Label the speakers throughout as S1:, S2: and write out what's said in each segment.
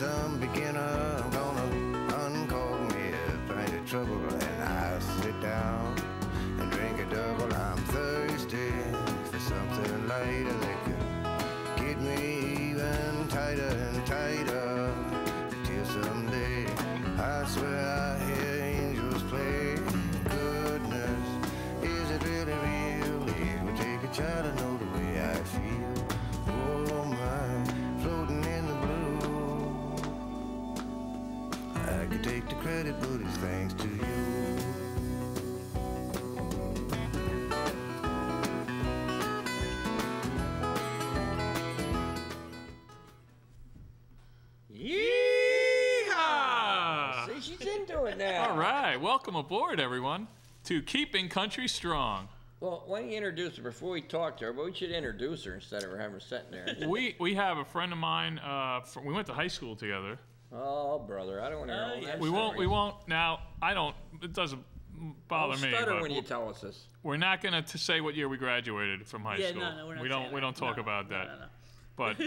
S1: some beginner. I'm gonna uncork me a pint of trouble, and I'll sit down and drink a double. I'm thirsty for something lighter that could get me even tighter and tighter, till someday I swear I hear angels play. Goodness, is it really real? It would take a child to know the way I feel. Oh my, floating in the blue. I could take the credit, but it's thanks to you.
S2: All right, welcome aboard, everyone, to Keeping Country Strong.
S3: Well, why don't you introduce her before we talk to her? But we should introduce her instead of her having her sitting there.
S2: We have a friend of mine. We went to high school together.
S3: Oh, brother, I don't want to hear all that.
S2: We won't. Now, I don't. It doesn't bother me.
S3: Stutter when you tell us this.
S2: We're not going to say what year we graduated from high school.
S4: No, we're not.
S2: We don't talk about that.
S4: No.
S2: But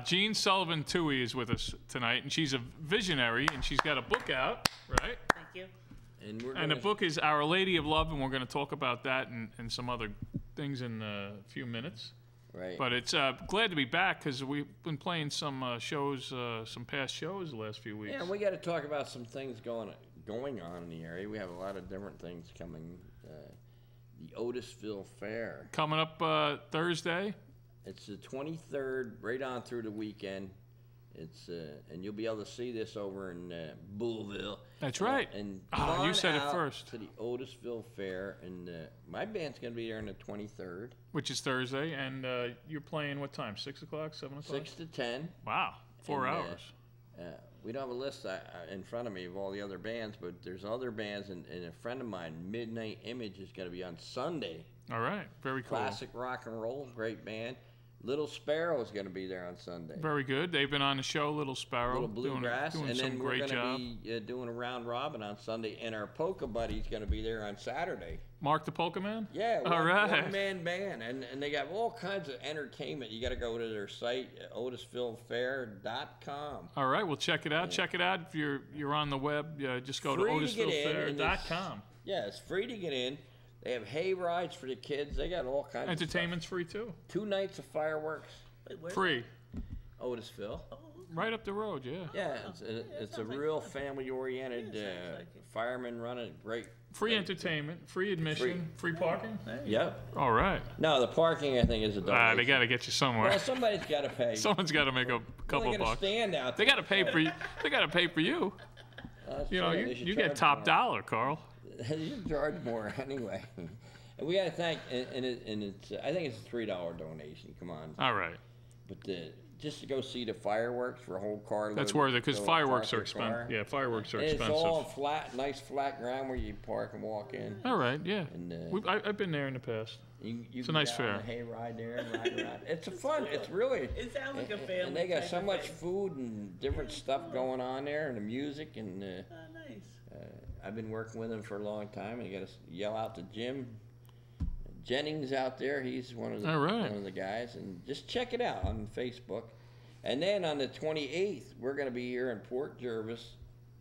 S2: Jeanne Sullivan, Tuohy, is with us tonight, and she's a visionary, and she's got a book out, right?
S4: Thank you.
S2: And the book is Our Lady of Love, and we're going to talk about that and some other things in a few minutes.
S3: Right.
S2: But it's glad to be back because we've been playing some shows, some past shows the last few weeks.
S3: Yeah, and we got to talk about some things going on in the area. We have a lot of different things coming. The Otisville Fair.
S2: Coming up Thursday.
S3: It's the 23rd, right on through the weekend. It's and you'll be able to see this over in Bullville.
S2: That's right.
S3: And
S2: you said it first.
S3: To the Otisville Fair, and my band's gonna be there on the 23rd,
S2: which is Thursday, and you're playing what time? 6 o'clock, 7 o'clock?
S3: 6 to 10.
S2: Wow, 4 hours.
S3: We don't have a list in front of me of all the other bands, but there's other bands, and a friend of mine, Midnight Image, is gonna be on Sunday.
S2: All right, very cool.
S3: Classic rock and roll, great band. Little Sparrow is going to be there on Sunday.
S2: Very good. They've been on the show, Little Sparrow.
S3: Little Bluegrass.
S2: Doing
S3: and then we're going
S2: to
S3: be doing a round robin on Sunday. And our polka buddy's going to be there on Saturday.
S2: Mark the Polka Man?
S3: Yeah.
S2: One-man
S3: band. And they got all kinds of entertainment. You got to go to their site, otisvillefair.com.
S2: All right. Well, check it out. Yeah. Check it out. If you're on the web, just go to otisvillefair.com.
S3: Yeah, it's free to get in. They have hay rides for the kids. They got all kinds of
S2: Entertainment's free, too.
S3: 2 nights of fireworks.
S4: Wait,
S2: free.
S3: Otisville.
S2: Right up the road, yeah.
S3: Yeah, it's a real family-oriented firemen running great.
S2: Free entertainment, free admission, free parking?
S3: Yep.
S2: All right.
S3: No, the parking, I think, is a donation.
S2: They got to get you somewhere.
S3: Well, somebody's got to pay.
S2: Someone's got to make a couple bucks.
S3: Stand out there.
S2: They got to pay for you. They got to pay for you. You get top dollar, Carl.
S3: You should charge more anyway. And we got to thank, and it's I think it's a $3 donation. Come on.
S2: All right.
S3: But just to go see the fireworks for a whole carload.
S2: That's worth it because fireworks are expensive. Yeah, fireworks are expensive.
S3: It's all flat, nice flat ground where you park and walk in.
S2: All right. Yeah. And I've been there in the past. It's a nice fair.
S3: On a hay ride there and ride around. It's fun. It's really.
S4: It sounds like a family.
S3: And they got so much food and different stuff going on there, and the music and.
S4: Nice.
S3: I've been working with him for a long time, and you got to yell out to Jim Jennings out there. He's one of the guys, and just check it out on Facebook. And then on the 28th, we're going to be here in Port Jervis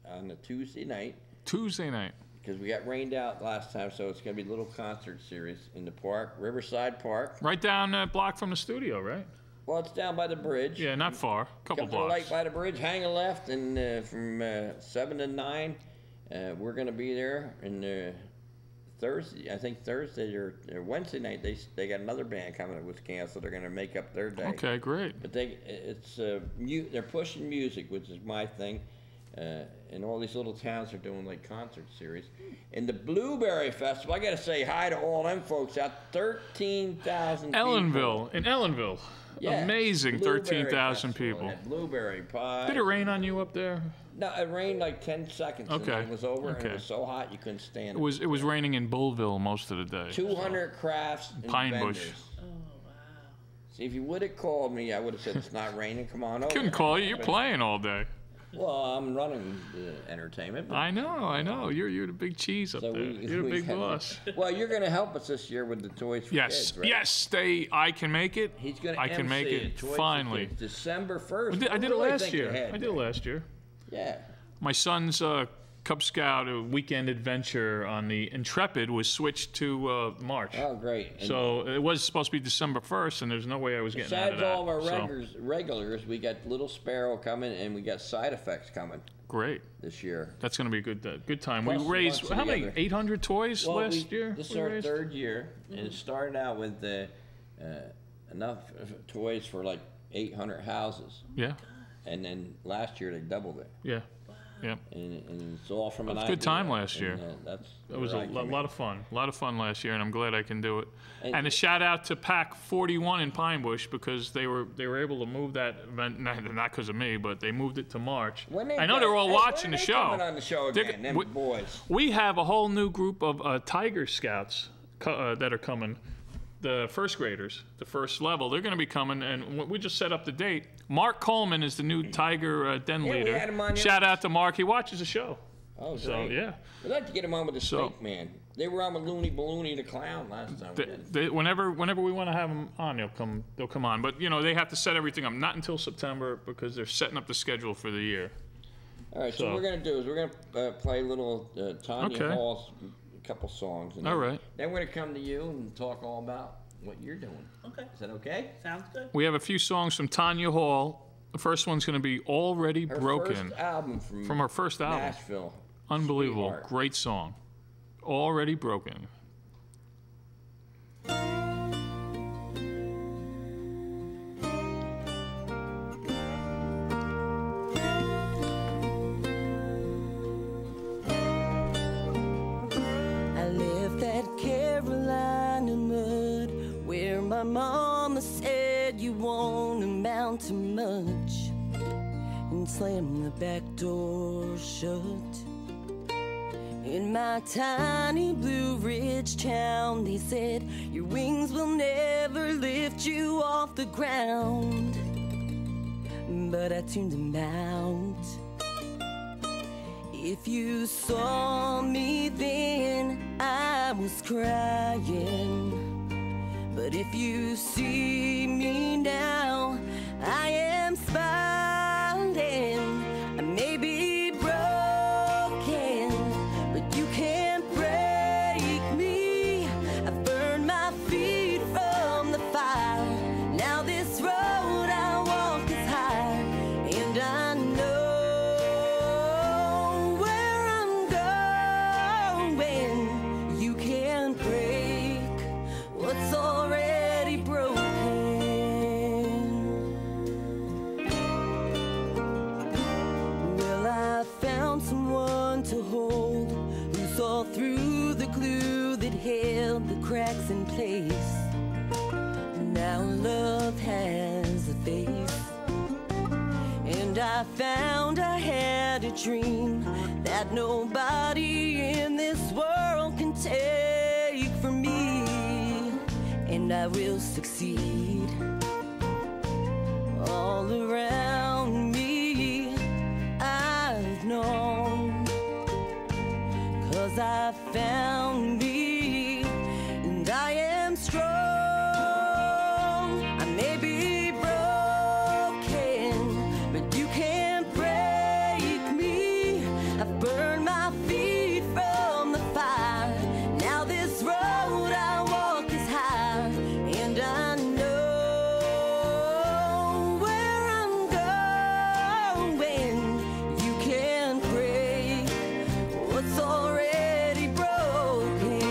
S3: on the Tuesday night. Because we got rained out last time, so it's going to be a little concert series in the park, Riverside Park.
S2: Right down that block from the studio, right?
S3: Well, it's down by the bridge.
S2: Yeah, not far. Couple blocks.
S3: Right by the bridge, hang a left, and from 7 to 9. We're going to be there, and Thursday or Wednesday night, they got another band coming that was canceled. They're going to make up their day.
S2: Okay, great.
S3: But they're pushing music, which is my thing, and all these little towns are doing like concert series. And the Blueberry Festival, I got to say hi to all them folks out, 13,000 people.
S2: In Ellenville. Yeah, amazing, 13,000 people.
S3: Blueberry pie.
S2: Did it rain on you up there?
S3: No, it rained like 10 seconds.
S2: Okay.
S3: And it was over, and it was so hot you couldn't stand it.
S2: It was raining in Bullville most of the day.
S3: 200 crafts and
S2: Pine
S3: vendors.
S2: Bush.
S4: Oh, wow.
S3: See, if you would have called me, I would have said it's not raining. Come on over.
S2: Couldn't call you. You're playing all day.
S3: Well, I'm running the entertainment.
S2: I know. You're the big cheese up there. You're the big boss.
S3: Well, you're going to help us this year with the Toys for Kids, right?
S2: Yes. I can make it.
S3: He's going to
S2: I can make it. Finally.
S3: December 1st.
S2: I did it last year.
S3: Yeah.
S2: My son's Cub Scout weekend adventure on the Intrepid was switched to March.
S3: Oh, great. And
S2: so it was supposed to be December 1st, and there's no way I was getting out of that.
S3: Besides all of our regulars, we got Little Sparrow coming, and we got Side Effects coming.
S2: Great.
S3: This year.
S2: That's going to be a good time.
S3: Plus
S2: we raised, how many, 800 toys last year?
S3: This is our third year, and it started out with enough toys for like 800 houses.
S2: Yeah.
S3: And then last year they doubled it.
S2: Yeah. Yeah.
S3: And it's all from an idea.
S2: It was a good time last year.
S3: That
S2: was a lot of fun. A lot of fun last year, and I'm glad I can do it. And a shout out to Pack 41 in Pine Bush because they were able to move that event, not because of me, but they moved it to March. I know they're all watching the show.
S3: Coming on the show again, them boys.
S2: We have a whole new group of Tiger Scouts that are coming. The first graders, the first level, they're going to be coming, and we just set up the date. Mark Coleman is the new Tiger Den leader.
S3: We had him on
S2: Shout out to Mark. He watches the show.
S3: Oh, great.
S2: So, yeah.
S3: We'd like to get him on with the Snake Man. They were on with Looney Balloony the Clown last time.
S2: Whenever we want to have them on, they'll come on. But, they have to set everything up. Not until September because they're setting up the schedule for the year.
S3: All right, so what we're going to do is we're going to play a little Tanya Hall's couple songs. And
S2: all right.
S3: Then we're going to come to you and talk all about what you're doing.
S4: Okay.
S3: Is that okay?
S4: Sounds good.
S2: We have a few songs from Tanya Hall. The first one's going to be Already Broken.
S3: Her first album from
S2: her first album.
S3: Nashville.
S2: Unbelievable.
S3: Sweetheart.
S2: Great song. Already Broken.
S5: My mama said you won't amount to much and slammed the back door shut. In my tiny Blue Ridge town, they said your wings will never lift you off the ground, but I tuned them out. If you saw me then, I was crying. But if you see me now, I am smiling. I may be broken, but you can't break me. I've burned my feet from the fire. Now this road I walk is high, and I know where I'm going. You can't break what's already broken. Well, I found someone to hold who saw through the glue that held the cracks in place. Now love has a face, and I found I had a dream that nobody in this world can take from me. And I will succeed. All around me I've known, 'cause I found me, and I am strong. I may be broken, but you can't break me. I've burned my feet from the fire. Now this road I walk is high, and I know where I'm going. You can't break what's already broken.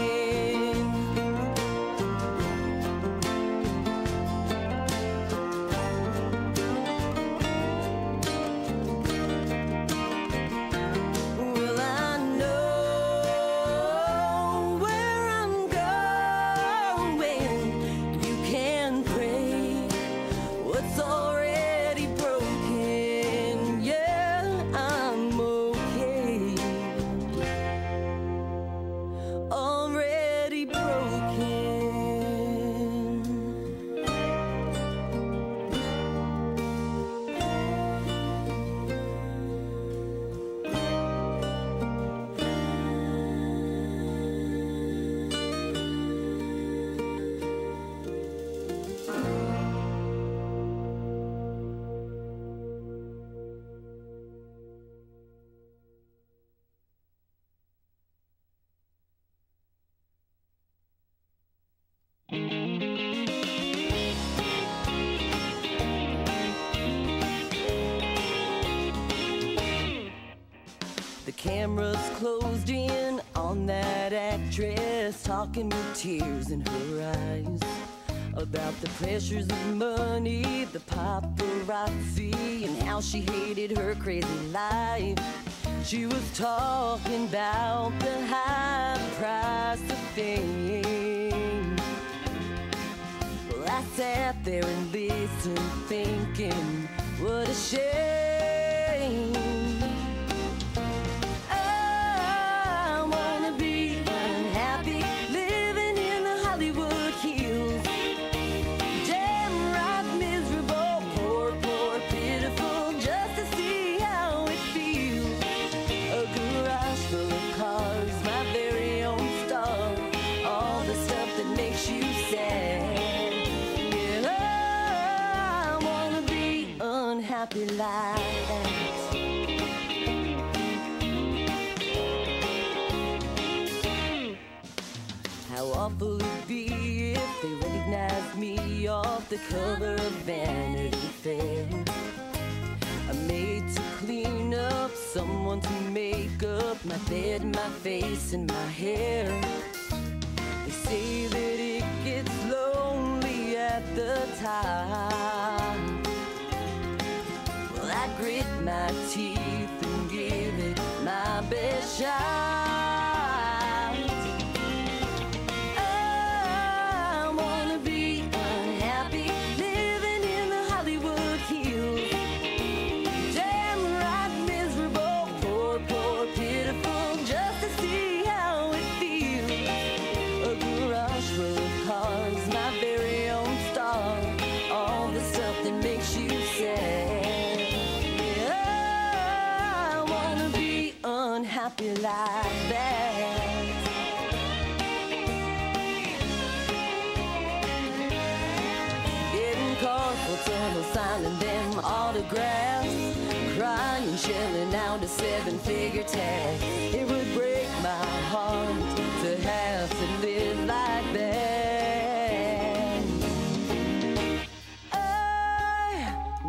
S5: cameras closed in on that actress, talking with tears in her eyes about the pressures of money, the paparazzi, and how she hated her crazy life. She was talking about the high price of fame. Well, I sat there and listened, thinking, what a shame. I wanna be unhappy, living in the Hollywood hills. Damn right miserable, poor, poor, pitiful, just to see how it feels. A garage full of cars, my very own star, all the stuff that makes you sad. Yeah, I wanna be unhappy like that. How awful it'd be if they recognized me off the cover of Vanity Fair. A maid to clean up, someone to make up my bed, my face, and my hair. They say that it gets lonely at the top. Well, I grit my teeth and give it my best shot. I wanna be unhappy, living in the Hollywood hills. Damn right miserable, poor, poor, pitiful, just to see how it feels. A garage full of cars, my very own star, all the stuff that makes you sad. Yeah, I wanna be unhappy like that. Getting carpal tunnel, signing them autographs, crying, shelling out a seven-figure tag. It would break my heart to have to live like that. I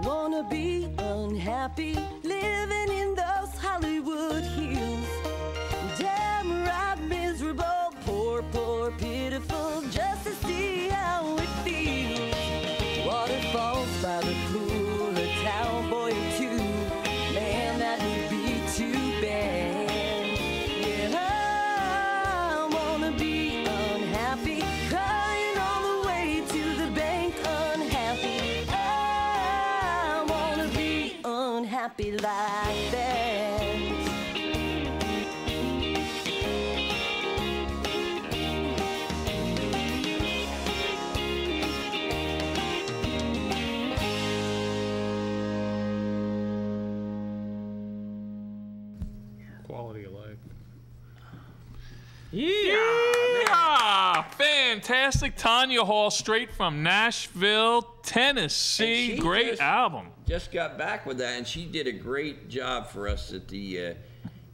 S5: wanna be unhappy, living in those Hollywood hills. Damn right miserable, poor, poor, pitiful, just to see how it feels. Waterfalls by the pool, a cowboy or two, man, that would be too bad. Yeah, I wanna be unhappy, crying all the way to the bank, unhappy. I wanna be unhappy like that.
S2: Quality of life.
S4: Yeah!
S2: Fantastic. Tanya Hall, straight from Nashville, Tennessee. Great album.
S3: Just got back with that, and she did a great job for us at the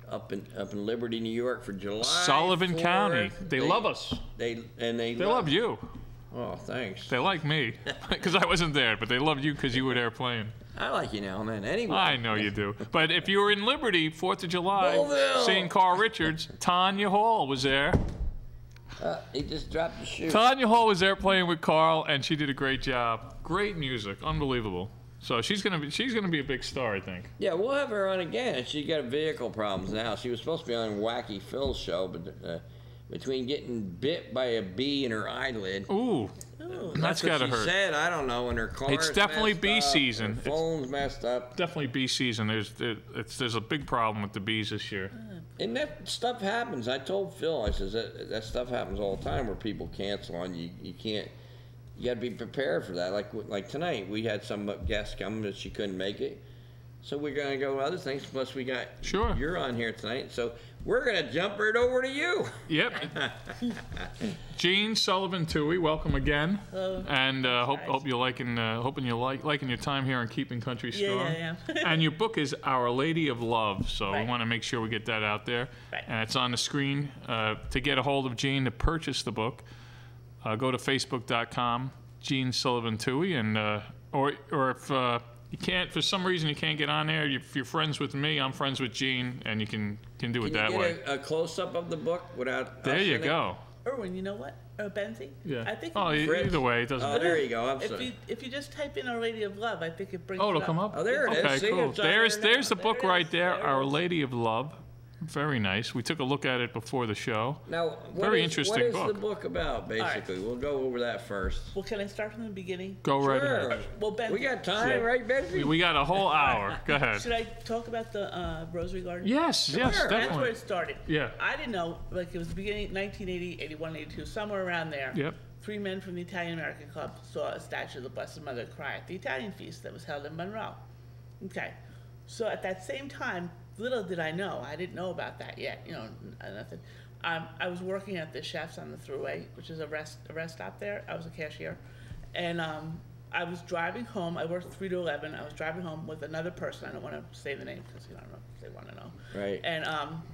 S3: up in Liberty, New York for July
S2: Sullivan
S3: 4th.
S2: County. They love us.
S3: They
S2: love you.
S3: Oh, thanks.
S2: They like me because I wasn't there, but they loved you because you were there playing.
S3: I like you now, man. Anyway.
S2: I know you do. But if you were in Liberty, 4th of July,
S3: Belleville.
S2: seeing Carl Richards, Tanya Hall was there.
S3: He just dropped the shoe.
S2: Tanya Hall was there playing with Carl, and she did a great job. Great music, unbelievable. So she's gonna be a big star, I think.
S3: Yeah, we'll have her on again. She got vehicle problems now. She was supposed to be on Wacky Phil's show, but between getting bit by a bee in her eyeyelid.
S2: Ooh, that's gotta hurt.
S3: She said, I don't know, in her car.
S2: It's definitely bee season.
S3: Her phone's messed up.
S2: Definitely bee season. There's a big problem with the bees this year.
S3: And that stuff happens. I told Phil, I says that stuff happens all the time where people cancel on you. You can't. You got to be prepared for that. Like tonight, we had some guests coming that she couldn't make it, so we're gonna go to other things. Plus, we got you're on here tonight, so we're gonna jump right over to you.
S2: Yep. Jeanne, Sullivan, Tuohy, welcome again.
S4: Hello.
S2: And hoping you're liking your time here on Keeping Country Strong.
S4: Yeah.
S2: And your book is Our Lady of Love, so we want to make sure we get that out there.
S4: Right.
S2: And it's on the screen. To get a hold of Jeanne to purchase the book, go to facebook.com, Jeanne Sullivan Tuohy, and or if You can't, for some reason, you can't get on there. If you're friends with me, I'm friends with Jeanne, and you can do it that way.
S3: Can you get a close-up of the book without
S2: There you go.
S6: Erwin, you know what? Benzee?
S2: Yeah.
S6: I think
S2: either way, it doesn't matter.
S3: Oh, there you go. I'm sorry.
S6: If you just type in Our Lady of Love, I think it brings
S2: it'll come up?
S3: Oh, there it is.
S2: Okay,
S3: See,
S2: cool.
S3: it's on
S2: There's the
S6: There
S2: book
S6: it
S2: right
S6: is.
S2: there,
S6: There it
S2: Our
S6: is.
S2: Lady of Love. Very nice. We took a look at it before the show.
S3: Now,
S2: Very interesting
S3: what
S2: book.
S3: is the book about, basically?
S6: Right.
S3: We'll go over that first.
S6: Well, can I start from the beginning?
S2: Go right
S3: Sure.
S2: ahead.
S6: Well, Benzee.
S3: We got time, right, Benzee?
S2: We got a whole hour. Go ahead.
S6: Should I talk about the Rosary Garden?
S2: Yes,
S3: Sure.
S6: That's where
S2: definitely.
S6: it started.
S2: Yeah.
S6: I didn't know, like it was the beginning, 1980, 81, 82, somewhere around there.
S2: Yep.
S6: 3 men from the Italian-American Club saw a statue of the Blessed Mother cry at the Italian feast that was held in Monroe. Okay. So at that same time, little did I know, I didn't know about that yet, nothing. I was working at the Chef's on the Thruway, which is a rest stop there. I was a cashier. And I was driving home. I worked 3 to 11. I was driving home with another person. I don't want to say the name because I don't know if they want to know.
S3: Right.
S6: And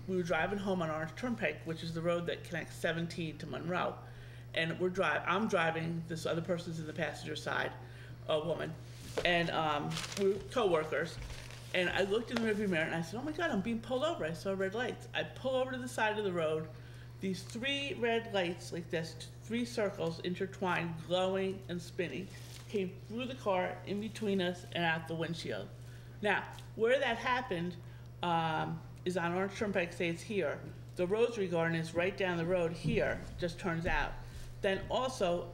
S6: we were driving home on Orange Turnpike, which is the road that connects 17 to Monroe. And I'm driving. This other person's in the passenger side, a woman, and we were co-workers. And I looked in the rearview mirror and I said, "Oh my God, I'm being pulled over." I saw red lights. I pull over to the side of the road. These 3 red lights, like this, 3 circles intertwined, glowing and spinning, came through the car, in between us, and out the windshield. Now, where that happened is on Orange Turnpike. Say it's here. The Rosary Garden is right down the road here. Just turns out. Then also,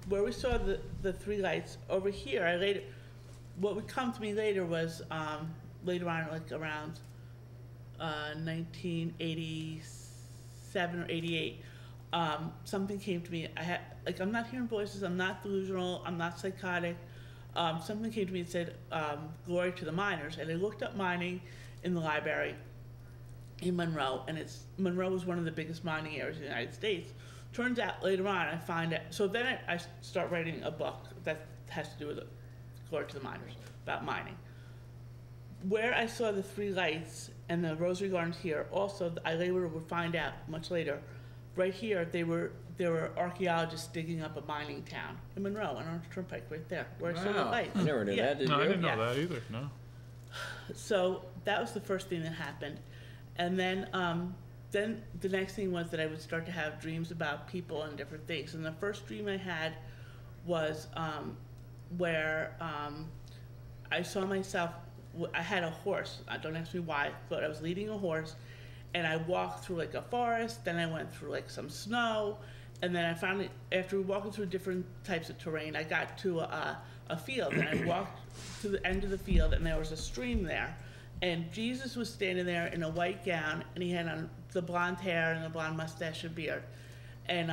S6: where we saw the 3 lights over here, what would come to me later was later on, like around 1987 or 88, something came to me. I'm not hearing voices. I'm not delusional. I'm not psychotic. Something came to me and said, "Glory to the miners." And I looked up mining in the library in Monroe, and Monroe was one of the biggest mining areas in the United States. Turns out later on, I find out. So then I start writing a book that has to do with Glory to the Miners, about mining. Where I saw the 3 lights and the Rosary Gardens here, also I later would find out much later, right here there were archaeologists digging up a mining town in Monroe on Orange Turnpike, right there, where I saw the lights.
S3: I never knew that, did you?
S2: No, I didn't know that either, no.
S6: So that was the first thing that happened. And then the next thing was that I would start to have dreams about people and different things. And the first dream I had was where I saw myself, I had a horse. Don't ask me why, but I was leading a horse, and I walked through like a forest, then I went through like some snow, and then I finally, after walking through different types of terrain, I got to a field, and I walked to the end of the field, and there was a stream there, and Jesus was standing there in a white gown, and he had on the blonde hair and the blonde mustache and beard, and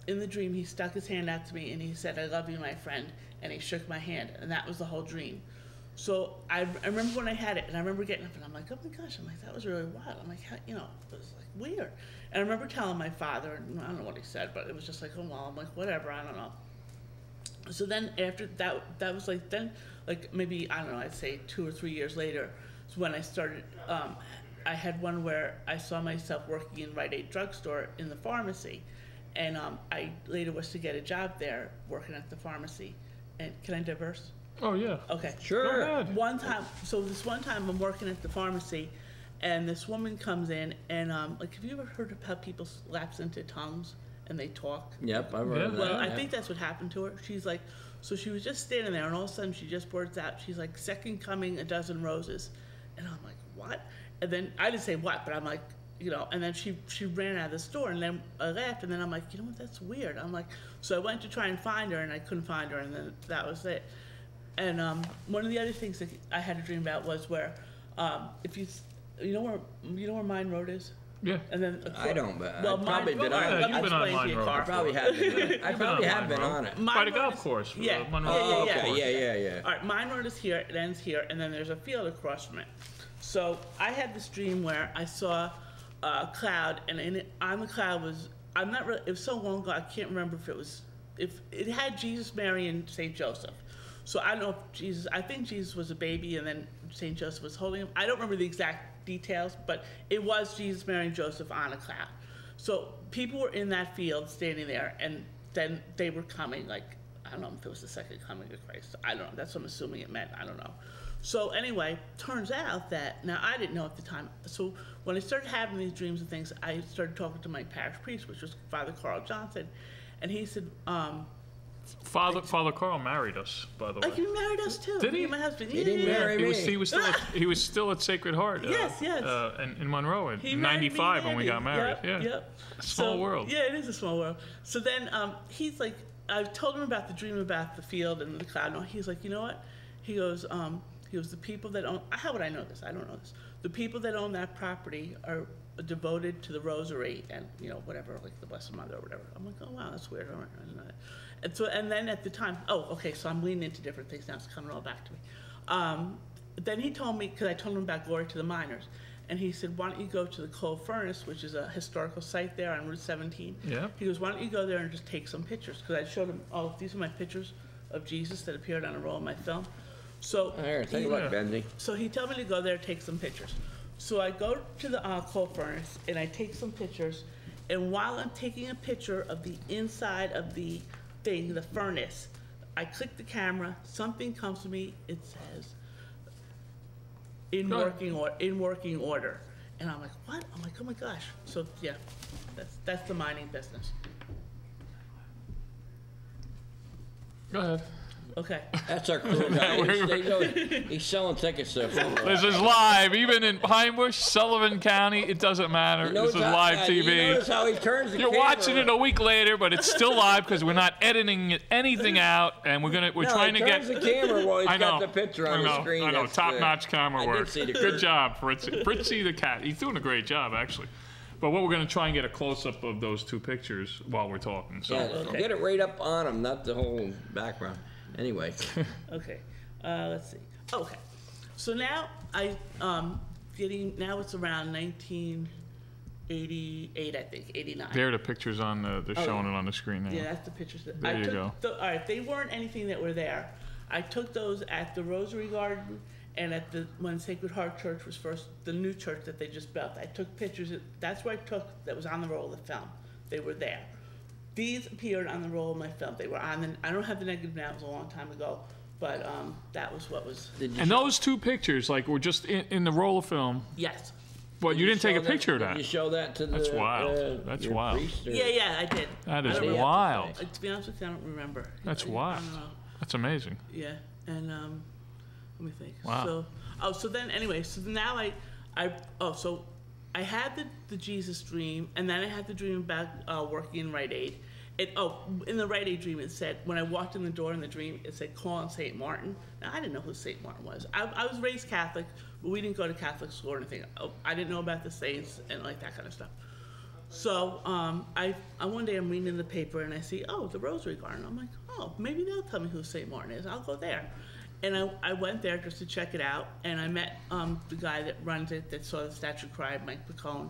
S6: in the dream he stuck his hand out to me and he said, "I love you, my friend," and he shook my hand, and that was the whole dream. So I remember when I had it, and I remember getting up, and I'm like, "Oh my gosh," I'm like, "That was really wild." I'm like, it was like weird. And I remember telling my father, and I don't know what he said, but it was just like, "Oh well," I'm like, "Whatever, I don't know." So then after that was like, then like maybe, I don't know, I'd say 2 or 3 years later, is when I started, I had one where I saw myself working in Rite Aid drugstore in the pharmacy, and I later was to get a job there working at the pharmacy. And can I diverse?
S2: Oh, yeah.
S6: Okay.
S3: Sure.
S2: Go ahead.
S6: This one time I'm working at the pharmacy, and this woman comes in, and like, have you ever heard of how people lapse into tongues and they talk?
S3: Yep, I've heard of that.
S6: Well, I
S3: yeah.
S6: think that's what happened to her. She's like, so she was just standing there, and all of a sudden she just blurts out, she's like, "Second coming, a dozen roses," and I'm like, "What?" And then I didn't say what, but I'm like, and then she ran out of the store, and then I laughed, and then I'm like, "You know what? That's weird." I'm like, so I went to try and find her, and I couldn't find her, and then that was it. And one of the other things that I had a dream about was where, if you know where Mine Road is?
S2: Yeah.
S6: And then
S3: I don't, but
S6: well,
S3: I've probably been on it.
S2: You've been on Mine Road.
S3: I probably have been. I probably have been on it.
S2: By the golf course.
S6: Yeah.
S2: Monroe
S3: Oh,
S2: Golf
S3: okay.
S2: Course.
S3: Yeah.
S6: All right, Mine Road is here. It ends here, and then there's a field across from it. So I had this dream where I saw a cloud, and on the cloud was, I'm not really, it was so long ago I can't remember if it had Jesus, Mary, and Saint Joseph. So I don't know if Jesus, I think Jesus was a baby and then Saint Joseph was holding him. I don't remember the exact details, but it was Jesus, Mary, and Joseph on a cloud. So people were in that field standing there, and then they were coming, like, I don't know if it was the second coming of Christ. I don't know. That's what I'm assuming it meant. I don't know. So anyway, turns out that, now I didn't know at the time. So when I started having these dreams and things, I started talking to my parish priest, which was Father Carl Johnson. And he said,
S2: Father Carl married us, by the way.
S6: Oh, he married us too.
S2: Did he?
S6: My husband.
S3: He didn't marry me.
S2: He was still at Sacred Heart.
S6: Yes.
S2: In Monroe in '95 when we got married.
S6: Yep.
S2: Small world.
S6: Yeah, it is a small world. So then he's like, I told him about the dream about the field and the cloud. And he's like, you know what? He goes, the people that own. How would I know this? I don't know this. The people that own that property are devoted to the Rosary and whatever, like the Blessed Mother or whatever. I'm like, oh wow, that's weird. I didn't know that. And then at the time, so I'm leaning into different things now. It's coming all back to me. Then he told me, because I told him about Glory to the Miners, and he said, why don't you go to the Coal Furnace, which is a historical site there on Route 17.
S2: Yeah.
S6: He goes, why don't you go there and just take some pictures? Because I showed him, these are my pictures of Jesus that appeared on a roll of my film. So
S3: here, take a look, Benzee.
S6: So he told me to go there and take some pictures. So I go to the Coal Furnace, and I take some pictures, and while I'm taking a picture of the inside of the thing, the furnace, I click the camera, something comes to me, it says, in working order. And I'm like, what? I'm like, oh my gosh. So yeah, that's the mining business.
S2: Go ahead.
S6: Okay.
S3: That's our crew guy. He's selling tickets there.
S2: This is live, even in Pine Bush, Sullivan County. It doesn't matter. This is live TV.
S3: You notice how he turns the
S2: You're
S3: camera.
S2: watching it a week later, but it's still live because we're not editing anything out, and we're trying to get.
S3: He turns the camera while he's got the picture on the screen.
S2: I know. Top-notch camera work.
S3: Good
S2: job, Fritzy the cat. He's doing a great job, actually. But what we're going to try and get a close-up of those two pictures while we're talking. So
S3: get it right up on him, not the whole background. Anyway.
S6: Okay, let's see. Okay, so now now it's around 1988, I think, 89.
S2: There are the pictures on they're showing it on the screen now.
S6: Yeah, that's the pictures.
S2: There you go.
S6: All right, they weren't anything that were there. I took those at the Rosary Garden and at when Sacred Heart Church was first, the new church that they just built. I took pictures. That's where I took, that was on the roll of the film. They were there. These appeared on the roll of my film. They were on I don't have the negative now, it was a long time ago, but that was what was.
S2: And those two pictures, were just in the roll of film.
S6: Yes.
S2: Well, you didn't take a picture of that.
S3: Did you show that to
S2: That's wild. That's wild.
S6: Yeah, I did.
S2: That is wild.
S6: To be honest with you, I don't remember.
S2: That's wild. That's amazing.
S6: Yeah, and let me think.
S2: Wow.
S6: So then anyway, so now so I had the Jesus dream, and then I had the dream about working in Rite Aid. In the Rite Aid dream, it said, when I walked in the door in the dream, it said, call on St. Martin. Now, I didn't know who St. Martin was. I was raised Catholic, but we didn't go to Catholic school or anything. I didn't know about the saints and like that kind of stuff. So one day I'm reading in the paper, and I see, the Rosary Garden. I'm like, maybe they'll tell me who St. Martin is. I'll go there. And I went there just to check it out, and I met the guy that runs it, that saw the statue cry, Mike Picone.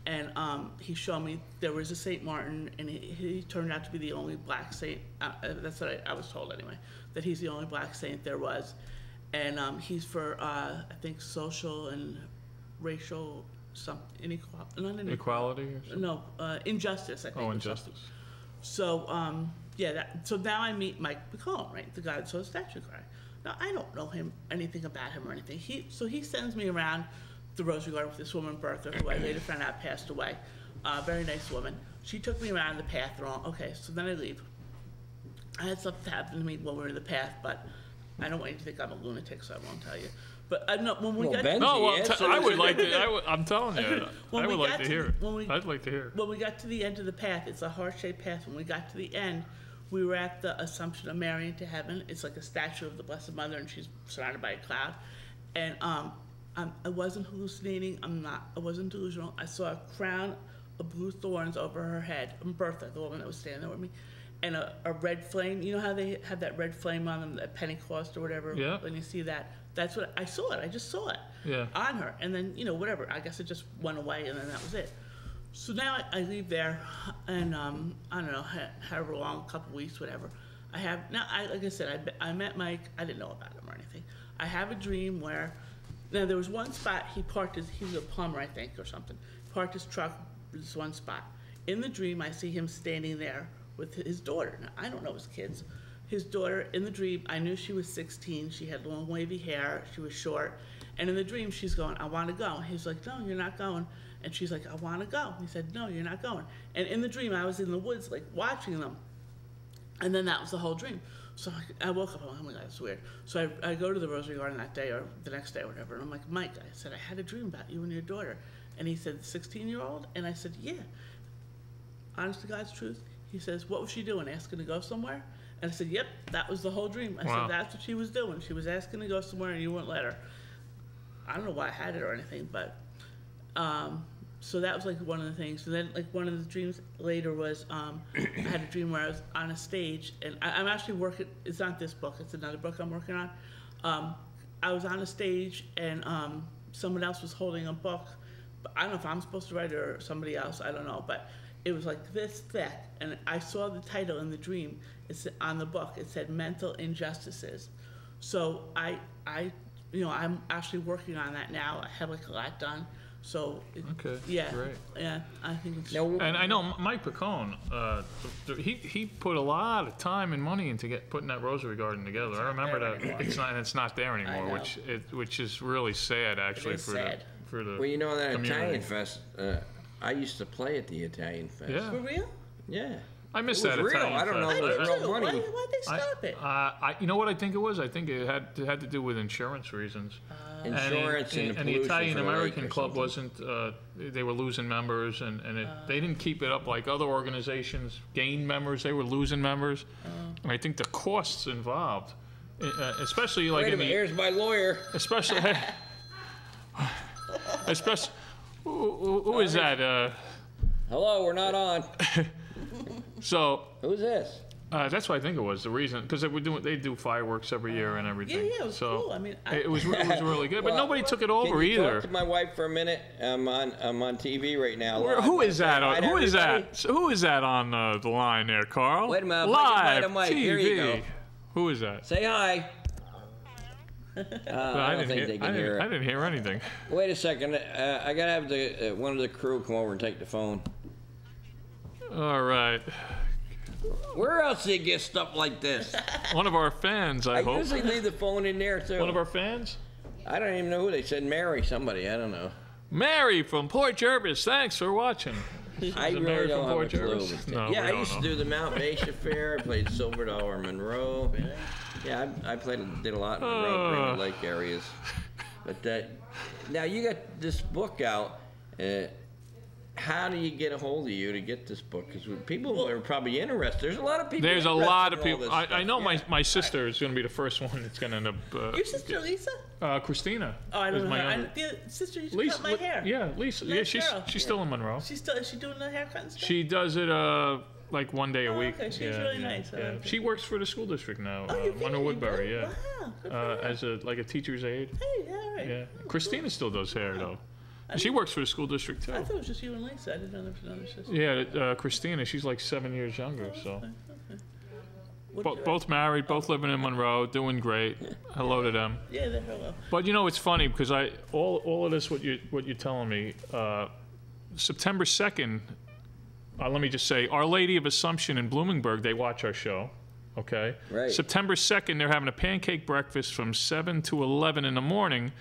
S6: And he showed me there was a St. Martin, and he turned out to be the only black saint. That's what I was told anyway, that he's the only black saint there was. And he's for, I think, social and racial
S2: Equality? Or something?
S6: No, injustice, I think.
S2: Injustice.
S6: So, so now I meet Mike Picone, right? The guy that saw the statue cry. Now, I don't know anything about him or anything. So he sends me around the Rosary Garden with this woman, Bertha, who I later found out passed away. Very nice woman. She took me around the path. Okay, so then I leave. I had something happen to me when we were in the path, but I don't want you to think I'm a lunatic, so I won't tell you. But no, when we got...
S2: I would like to... I'm telling you, I would like to hear it. I'd like to hear it.
S6: When we got to the end of the path, it's a heart-shaped path. When we got to the end, we were at the Assumption of Mary into heaven. It's like a statue of the Blessed Mother, and she's surrounded by a cloud. And I wasn't hallucinating. I wasn't delusional. I saw a crown of blue thorns over her head. Bertha, the woman that was standing there with me, and a red flame. You know how they have that red flame on them at Pentecost or whatever?
S2: Yeah.
S6: When you see that, that's what I saw it. I just saw it.
S2: Yeah.
S6: On her, and then whatever. I guess it just went away, and then that was it. So now I leave there, and I don't know, however long, a couple weeks, whatever. Like I said, I met Mike. I didn't know about him or anything. I have a dream where. Now, there was one spot, he was a plumber, I think, or something. Parked his truck, this one spot. In the dream, I see him standing there with his daughter. Now, I don't know his kids. his daughter, in the dream, I knew she was 16. She had long wavy hair. She was short. And in the dream, she's going, I want to go. And he's like, no, you're not going. And she's like, I want to go. He said, no, you're not going. And in the dream, I was in the woods, like, watching them. And then that was the whole dream. So I woke up, I'm like, oh my God, it's weird. So I go to the Rosary Garden that day or the next day or whatever. And I'm like, Mike, I said, I had a dream about you and your daughter. And he said, 16-year-old? And I said, yeah. Honest to God's truth. He says, what was she doing, asking to go somewhere? And I said, yep, that was the whole dream. I said, that's what she was doing. She was asking to go somewhere and you wouldn't let her. I don't know why I had it or anything, but so that was like one of the things. And then like one of the dreams later was I had a dream where I was on a stage, and I'm actually working. It's not this book; it's another book I'm working on. I was on a stage, and someone else was holding a book. But I don't know if I'm supposed to write it or somebody else. I don't know, but it was like this thick, and I saw the title in the dream. It's on the book. It said "Mental Injustices." So I'm actually working on that now. I have like a lot done. So
S2: okay,
S6: yeah,
S2: great.
S6: Yeah, I think it's.
S2: And I know Mike Picone. He put a lot of time and money into putting that Rosary Garden together. I remember that it's not there anymore, which is really sad actually for the
S3: Well, you know that
S2: community.
S3: Italian Fest. I used to play at the Italian Fest.
S2: Yeah.
S6: For real?
S3: Yeah.
S2: I missed
S3: It was
S2: that
S3: real.
S2: Italian
S3: I don't know
S2: Fest.
S3: if it was real money.
S6: Why'd they stop it?
S2: You know what I think it was? I think it had to do with insurance reasons.
S3: Insurance
S2: and the Italian American Club wasn't. They were losing members, and they didn't keep it up like other organizations gained members. They were losing members, and I think the costs involved, especially like
S3: Wait a minute, here's my lawyer.
S2: Especially, who is that?
S3: Hello, we're not on.
S2: So
S3: who's this?
S2: That's what I think it was the reason, because they do fireworks every year and everything.
S6: Yeah, it was cool. I mean,
S2: it was really good, but nobody took it over
S3: can you
S2: either.
S3: Talk to my wife for a minute. I'm on TV right now.
S2: Who is that? Who is that on the line there, Carl?
S3: Wait a minute.
S2: Live
S3: TV.
S2: Here
S3: you go.
S2: Who is that?
S3: Say hi. I don't think they can hear it.
S2: I didn't hear anything.
S3: Wait a second. I gotta have one of the crew come over and take the phone.
S2: All right.
S3: Where else do you get stuff like this?
S2: One of our fans, I hope.
S3: I usually leave the phone in there, too.
S2: One of our fans?
S3: I don't even know who. They said Mary somebody. I don't know.
S2: Mary from Port Jervis. Thanks for watting.
S3: I really don't have a clue.
S2: No,
S3: yeah, I used to do the Mount Basia Fair. I played Silver Dollar Monroe. Yeah, I did a lot in Monroe, Green Lake areas. But now you got this book out. How do you get a hold of you to get this book? Because people are probably interested. There's a lot of people.
S2: There's a lot of people. I know my sister is going to be the first one that's going to end up.
S6: Your sister Lisa?
S2: Christina.
S6: Oh, I don't know. The sister used to cut my hair.
S2: Yeah, Lisa. Yeah, she's still in Monroe.
S6: Is she doing the haircut and stuff?
S2: She does it like one day a week.
S6: Okay, she's really nice.
S2: Yeah. She works for the school district now.
S6: Oh,
S2: Monroe Woodbury. Yeah.
S6: Wow.
S2: As a teacher's aide.
S6: Hey, all right.
S2: Yeah. Christina still does hair though. She works for the school district too.
S6: I thought it was just you and Lisa. I didn't know there was another sister.
S2: Yeah, Christina. She's like 7 years younger. So.
S6: Okay.
S2: Both married, both living in Monroe, doing great. Hello to them.
S6: Yeah, they're hello.
S2: But you know, it's funny because all of this what you're telling me. September 2nd. Let me just say, Our Lady of Assumption in Bloomingburg. They watch our show. Okay.
S3: Right.
S2: September 2nd, they're having a pancake breakfast from 7 to 11 in the morning.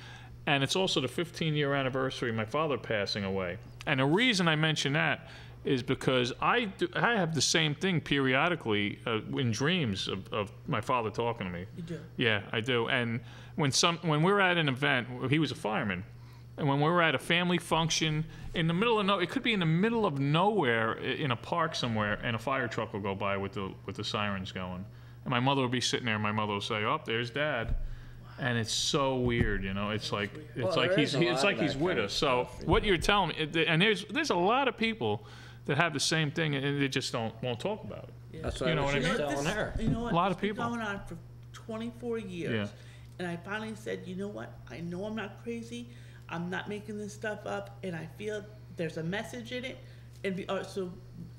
S2: And it's also the 15-year anniversary of my father passing away. And the reason I mention that is because I have the same thing periodically in dreams of my father talking to me.
S6: You do?
S2: Yeah, I do. And when we're at an event, he was a fireman, and when we're at a family function in the middle of it could be in the middle of nowhere in a park somewhere, and a fire truck will go by with the sirens going, and my mother will be sitting there, and my mother will say, "Oh, there's Dad." And it's so weird, you know. It's like he's with us. So what you're telling me, and there's a lot of people that have the same thing, and they just won't talk about it.
S3: Yeah. That's what I was telling her.
S6: You know what?
S2: A lot of people.
S6: It's been going on for 24 years, and I finally said, you know what? I know I'm not crazy. I'm not making this stuff up, and I feel there's a message in it. And so,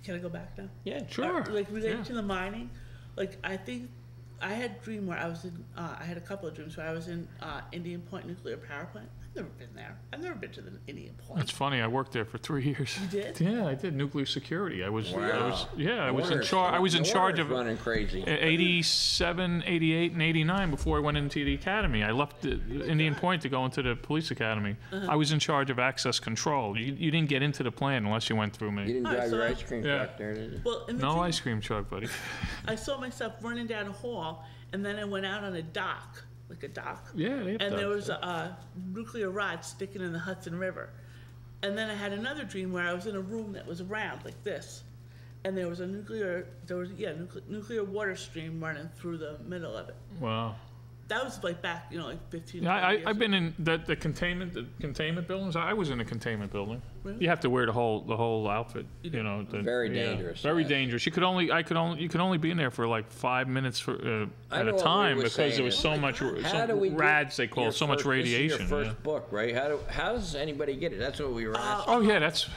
S6: can I go back now?
S2: Yeah, sure.
S6: Like related to the mining, like I think. I had a dream where I was in, I had a couple of dreams where I was in Indian Point Nuclear Power Plant. never been there. I've never been to the Indian Point.
S2: That's funny. I worked there for 3 years.
S6: You did?
S2: Yeah, I did nuclear security. I was in charge of
S3: running crazy.
S2: 87, 88, and 89 before I went into the academy. I left the Indian Point to go into the police academy. I was in charge of access control. You didn't get into the plant unless you went through me.
S3: You didn't drive your ice cream truck there, did you?
S6: Well,
S2: no ice cream truck, buddy.
S6: I saw myself running down a hall, and then I went out on a dock. Like a dock.
S2: Yeah, they have
S6: and
S2: docks,
S6: there was a nuclear rod sticking in the Hudson River. And then I had another dream where I was in a room that was round like this. And there was a nuclear water stream running through the middle of it.
S2: Wow.
S6: That was like back, like 15
S2: Yeah,
S6: years
S2: I've been in the containment buildings. I was in a containment building.
S6: Really?
S2: You have to wear the whole outfit.
S3: Very dangerous.
S2: Very dangerous. You could only be in there for like 5 minutes at a time because there was so much rads they call so much radiation.
S3: This is your first book, right? How does anybody get it? That's what we were asking.
S2: Oh yeah, that's.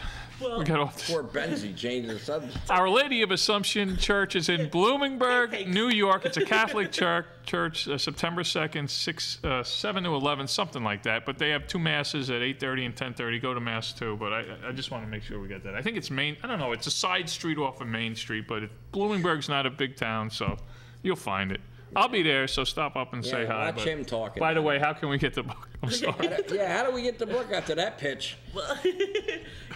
S6: Well,
S2: we got off.
S3: Poor Benzee changed the subject.
S2: Our Lady of Assumption Church is in Bloomingburg, New York. It's a Catholic church. September 2nd, 7 to 11, something like that. But they have 2 masses at 8:30 and 10:30. Go to mass too. But I just want to make sure we get that. I think it's Main. I don't know. It's a side street off of Main Street, but Bloomingburg's not a big town, so you'll find it. I'll be there, so stop up and say hi.
S3: Watch him talking.
S2: By the way, how can we get the book? I'm sorry.
S3: How do we get the book after that pitch?
S6: Well,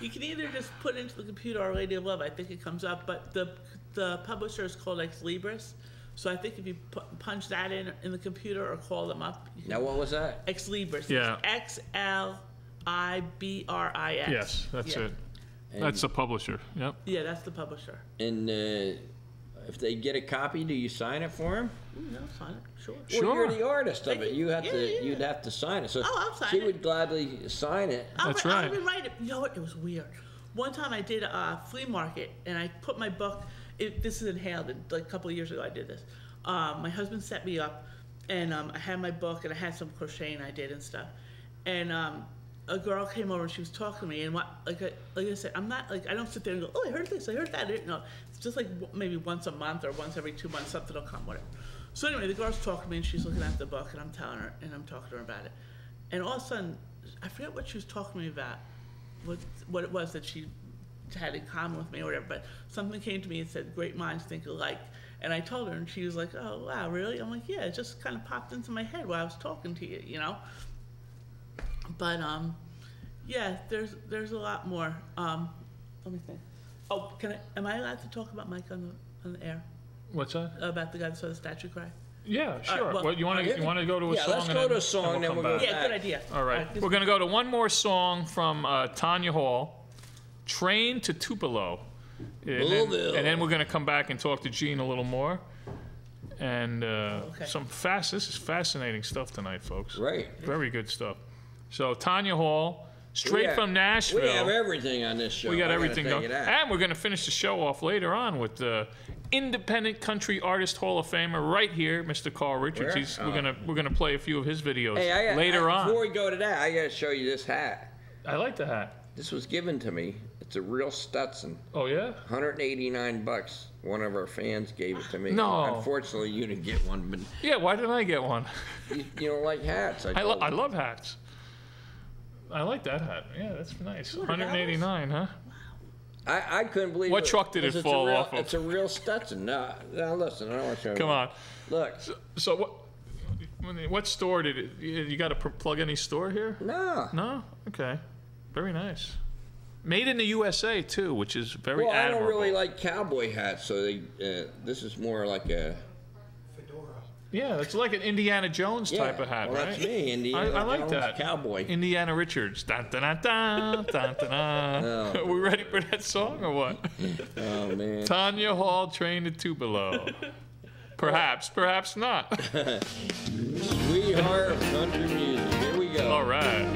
S6: you can either just put into the computer Our Lady of Love. I think it comes up, but the publisher is called Ex Libris. So I think if you punch that in the computer or call them up.
S3: Now, what was that?
S6: Ex Libris.
S2: Yeah.
S6: XLIBRIS.
S2: Yes, that's it.
S3: And
S2: that's the publisher. Yep.
S6: Yeah, that's the publisher.
S3: And if they get a copy, do you sign it for them?
S6: No, sign it. Sure.
S3: Well, you're the artist of it. You'd have to sign it. So
S6: I'll sign
S3: she
S6: it.
S3: would gladly sign it.
S2: That's right.
S6: I'll even write it. You know what? It was weird. One time I did a flea market, and I put my book. This is in Halden. Like a couple of years ago, I did this. My husband set me up, and I had my book, and I had some crocheting I did and stuff. And a girl came over and she was talking to me, and like I said, I'm not like I don't sit there and go, oh, I heard this, I heard that. No, it's just like maybe once a month or once every 2 months something will come, whatever. So anyway, the girl's talking to me and she's looking at the book and I'm telling her and I'm talking to her about it, and all of a sudden I forget what she was talking to me about, what it was that she had in common with me or whatever, but something came to me and said, great minds think alike. And I told her, and she was like, oh wow, really? I'm like, yeah, it just kind of popped into my head while I was talking to you, But yeah, there's a lot more. Let me think. Oh, am I allowed to talk about Mike on the air?
S2: What's that?
S6: About the guy that saw the statue cry?
S2: Yeah, sure. Well, you want to go to a song?
S3: Yeah, let's go to a song, then we'll go back.
S6: Yeah, good idea.
S2: All right. We're going to go to one more song from Tanya Hall, Train to Tupelo. And then we're going to come back and talk to Jeanne a little more. And this is fascinating stuff tonight, folks.
S3: Right.
S2: Very good stuff. So Tanya Hall, straight from Nashville.
S3: We have everything on this show.
S2: We got everything going. And we're going to finish the show off later on with the Independent Country Artist Hall of Famer right here, Mr. Carl Richards. We're gonna play a few of his videos later on.
S3: Before we go to that, I got to show you this hat.
S2: I like the hat.
S3: This was given to me. It's a real Stetson.
S2: Oh yeah.
S3: $189. One of our fans gave it to me.
S2: No.
S3: Unfortunately, you didn't get one. But
S2: yeah. Why didn't I get one?
S3: You don't like hats.
S2: I love hats. I like that hat. Yeah, that's nice. $189, huh?
S3: I couldn't believe
S2: what truck did it fall off of?
S3: It's a real Stetson. Now listen, I don't want to show you.
S2: Come on.
S3: Look.
S2: So what store did it? You got to plug any store here?
S3: No.
S2: No? Okay. Very nice. Made in the USA too, which is very admirable.
S3: I don't really like cowboy hats, so this is more like a
S2: fedora. Yeah, it's like an Indiana Jones type of hat, right?
S3: That's me, Indiana
S2: I like
S3: Jones
S2: that.
S3: Cowboy.
S2: Indiana Richards. Dun, dun, dun, dun, dun, dun, dun. Are we ready for that song or what?
S3: Oh man.
S2: Tanya Hall, Train to Tupelo. Perhaps not.
S3: Sweetheart of country music. Here we go.
S2: All right.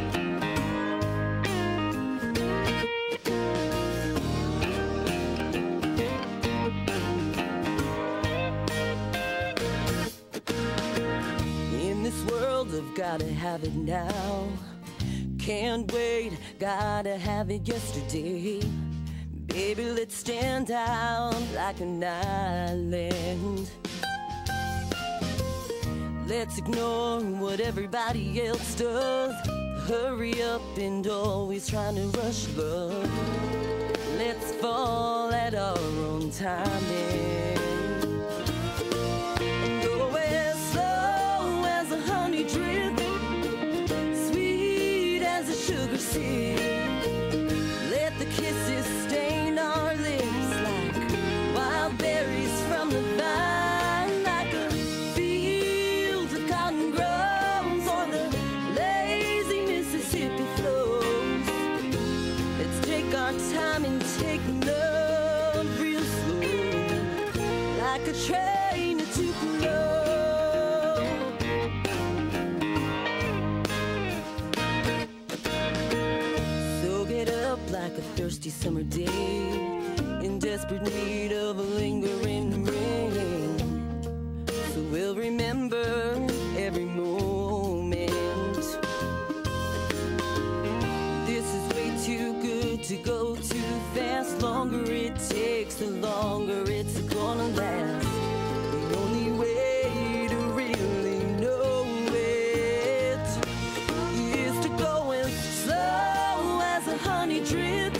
S5: I've gotta have it now. Can't wait, gotta have it yesterday. Baby, let's stand out like an island. Let's ignore what everybody else does. hurry up and always trying to rush love. Let's fall at our own timing. And go as slow as a honey drip, sweet as a sugar seed. Let the kisses stain our lips like wild berries from the vine, like a field of cotton grows or the lazy Mississippi flows. Let's take our time and take love real slow, like a train to Tupelo. So get up like a thirsty summer day, in desperate need of a lingering rain. So we'll remember every moment. This is way too good to go too fast. Longer it takes, the longer it's gonna last. The only way to really know it is to go as slow as a honey drip,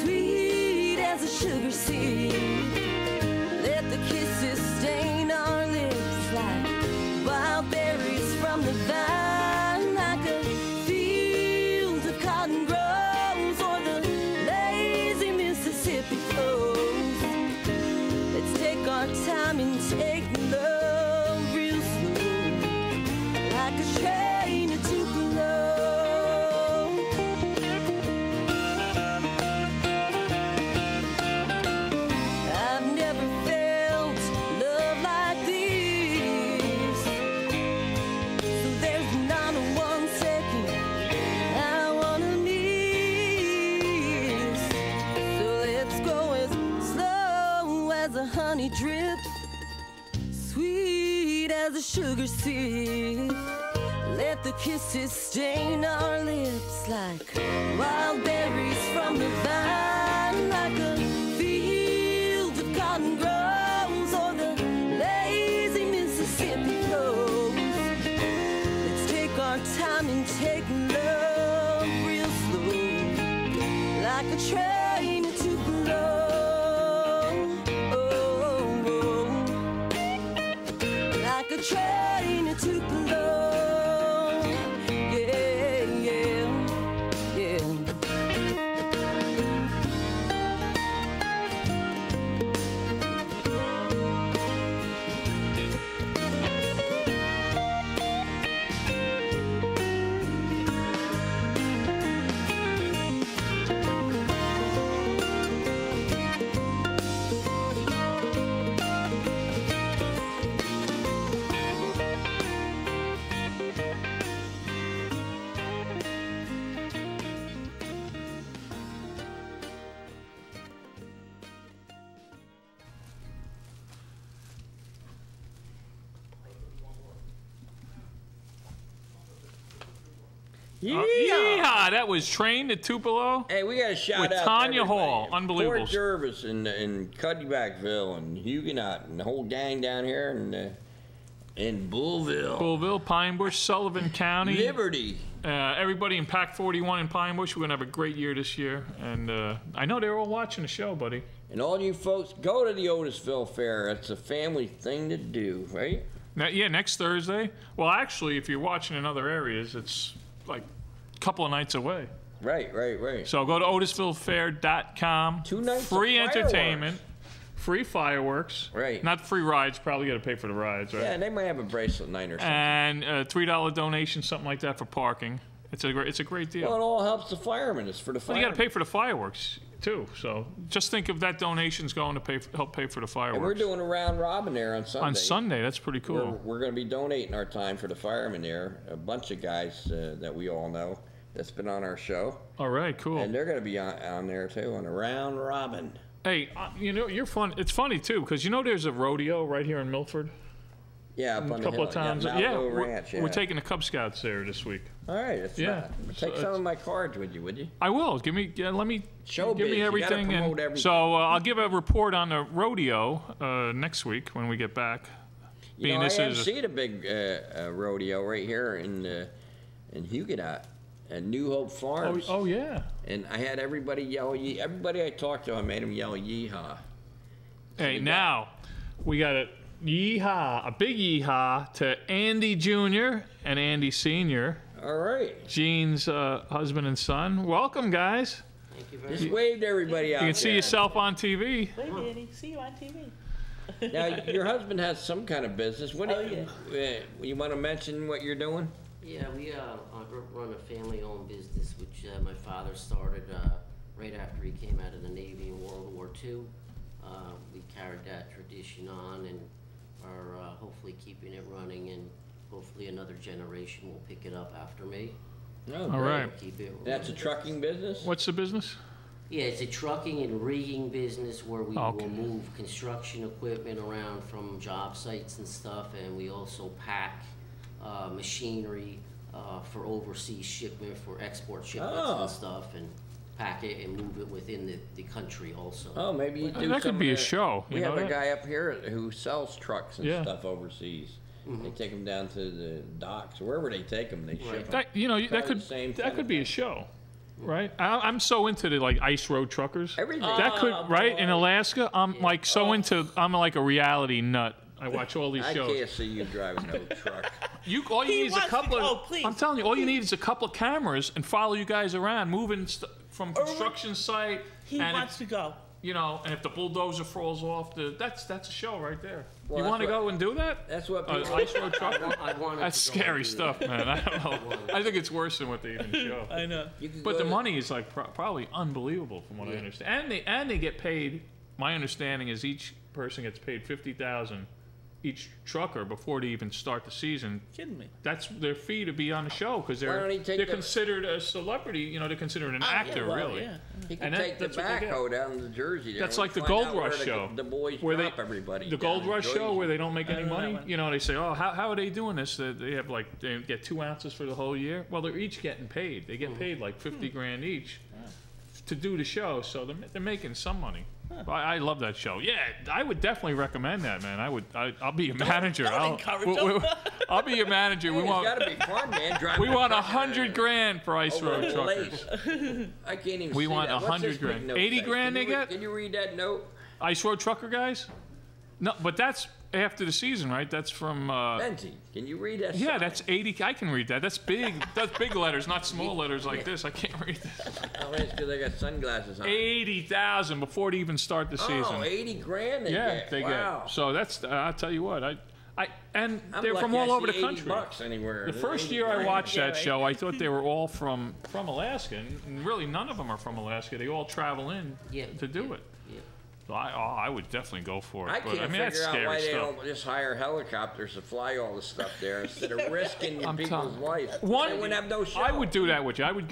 S5: sweet as a sugar seed. Let the kisses stain our lips like wild berries from the vine, like a field of cotton grows or the lazy Mississippi flows. Let's take our time and take love real slow, like a train to Tupelo. I've never felt love like this, so there's not a 1 second I wanna miss. So let's go as slow as a honey drip, sweet as a sugar seed. Let the kisses stain our lips like wild berries from the vine, like a field of cotton grows or the lazy Mississippi flows. Let's take our time and take love real slow, like a train to Tupelo. Like a train to Tupelo. Yeah, yeah, yeah.
S2: Yeehaw! That was Train to Tupelo.
S3: Hey, we got a shout
S2: with
S3: out
S2: Tanya
S3: to
S2: Hall. Unbelievable.
S3: Fort Jervis and Cuddybackville and Huguenot and the whole gang down here and in Bullville.
S2: Pine Bush, Sullivan County.
S3: Liberty.
S2: Everybody in Pack 41 in Pine Bush, we're going to have a great year this year. And I know they're all watching the show, buddy.
S3: And all you folks, go to the Otisville Fair. It's a family thing to do, right?
S2: Now, yeah, next Thursday. Well, actually, if you're watching in other areas, it's like a couple of nights away.
S3: Right.
S2: So go to otisvillefair.com.
S3: 2 nights
S2: free
S3: of
S2: entertainment, free fireworks.
S3: Right.
S2: Not free rides. Probably got to pay for the rides, right?
S3: Yeah, they might have a bracelet night or something.
S2: And $3 donation, something like that for parking. It's a great deal.
S3: Well, it all helps the firemen. It's for the firemen.
S2: Well, you got to pay for the fireworks too. So just think of that donation's going to help pay for the fireworks.
S3: And we're doing a round robin there on Sunday.
S2: On Sunday, that's pretty cool.
S3: We're going to be donating our time for the firemen there. A bunch of guys that we all know that's been on our show.
S2: All right, cool.
S3: And they're going to be on there too on a round robin.
S2: Hey, you're fun. It's funny too because there's a rodeo right here in Milford.
S3: Yeah, up on
S2: a couple of times.
S3: Ranch,
S2: we're taking the Cub Scouts there this week.
S3: All right, take some of my cards with you, would you?
S2: I will. Give me everything.
S3: Everything.
S2: So I'll give a report on the rodeo next week when we get back.
S3: I haven't seen a big rodeo right here in in Huguenot at New Hope Farms.
S2: Oh yeah.
S3: And I had everybody yell, everybody I talked to, I made them yell yeehaw.
S2: Hey, now we got a yeehaw, a big yeehaw to Andy Jr. and Andy Sr.
S3: All right.
S2: Jeanne's husband and son. Welcome, guys.
S3: Thank you very much. Just waved everybody out.
S2: You can see yourself on TV.
S6: Wait, Andy, see you on TV.
S3: Now, your husband has some kind of business. What you want to mention what you're doing?
S7: Yeah, we run a family-owned business, which my father started right after he came out of the Navy in World War II. We carried that tradition on and are hopefully keeping it running, and hopefully another generation will pick it up after me.
S3: Oh,
S2: all right.
S7: Keep it running.
S3: That's a trucking business?
S2: What's the business?
S7: Yeah, it's a trucking and rigging business where we will move construction equipment around from job sites and stuff, and we also pack machinery for overseas shipment, for export shipments and stuff, and pack it and move it within the country also.
S3: Oh, maybe you do
S2: that could be a show.
S3: We have a guy up here who sells trucks and stuff overseas. They take them down to the docks, wherever they take them, they ship them.
S2: That could be a show. Right, I'm so into the like ice road truckers.
S3: Everything.
S2: That could in Alaska. I'm like so into. I'm like a reality nut. I watch all these shows.
S3: I can't see you driving no truck.
S2: All you need is a couple of. I'm telling you, all you need is a couple of cameras and follow you guys around, moving from construction site.
S6: He wants to go.
S2: You know, and if the bulldozer falls off, that's a show right there.
S3: Well,
S2: you want to go and do that?
S3: That's what people.
S2: Ice road truck. That's scary stuff, man. I don't know. I think it's worse than what they even show.
S6: I know.
S2: But the money is like probably unbelievable from what I understand. And they get paid. My understanding is each person gets paid $50,000. Each trucker before they even start the season.
S6: Kidding me?
S2: That's their fee to be on the show because they're considered a celebrity. You know, they're considered an actor, really.
S6: Yeah.
S3: He can take the backhoe down to Jersey.
S2: That's like the Gold Rush show.
S3: The boys
S2: where
S3: drop everybody.
S2: The Gold Rush show where they don't make any money. You know, they say, oh, how are they doing this? They have like they get 2 ounces for the whole year. Well, they're each getting paid. They get paid like $50,000 each to do the show, so they're making some money. Huh. I love that show. Yeah, I would definitely recommend that, man. I'll be a manager. I'll be your manager.
S3: It's got to be fun, man.
S2: We want $100,000 for ice road truckers.
S3: I can't even.
S2: We want $100,000. $80,000 they get.
S3: Can you read that note?
S2: Ice road trucker guys? No, but that's after the season, right? That's from
S3: Benzee. Can you read that?
S2: Yeah, that's 80. I can read that. That's big. That's big letters, not small letters like this. I can't read this.
S3: Oh, that's because I got sunglasses on.
S2: 80,000 before they even start the season.
S3: Oh, $80,000 they get.
S2: They get. So that's. I'll tell you what. And
S3: I'm
S2: they're from all over the
S3: $80
S2: country.
S3: Anywhere.
S2: The first year I watched that show, I thought they were all from Alaska, and really none of them are from Alaska. They all travel in to do it. So I would definitely go for it.
S3: I can't figure out why they don't just hire helicopters to fly all the stuff there instead of risking people's life. They wouldn't have no show.
S2: I would do that with you. I would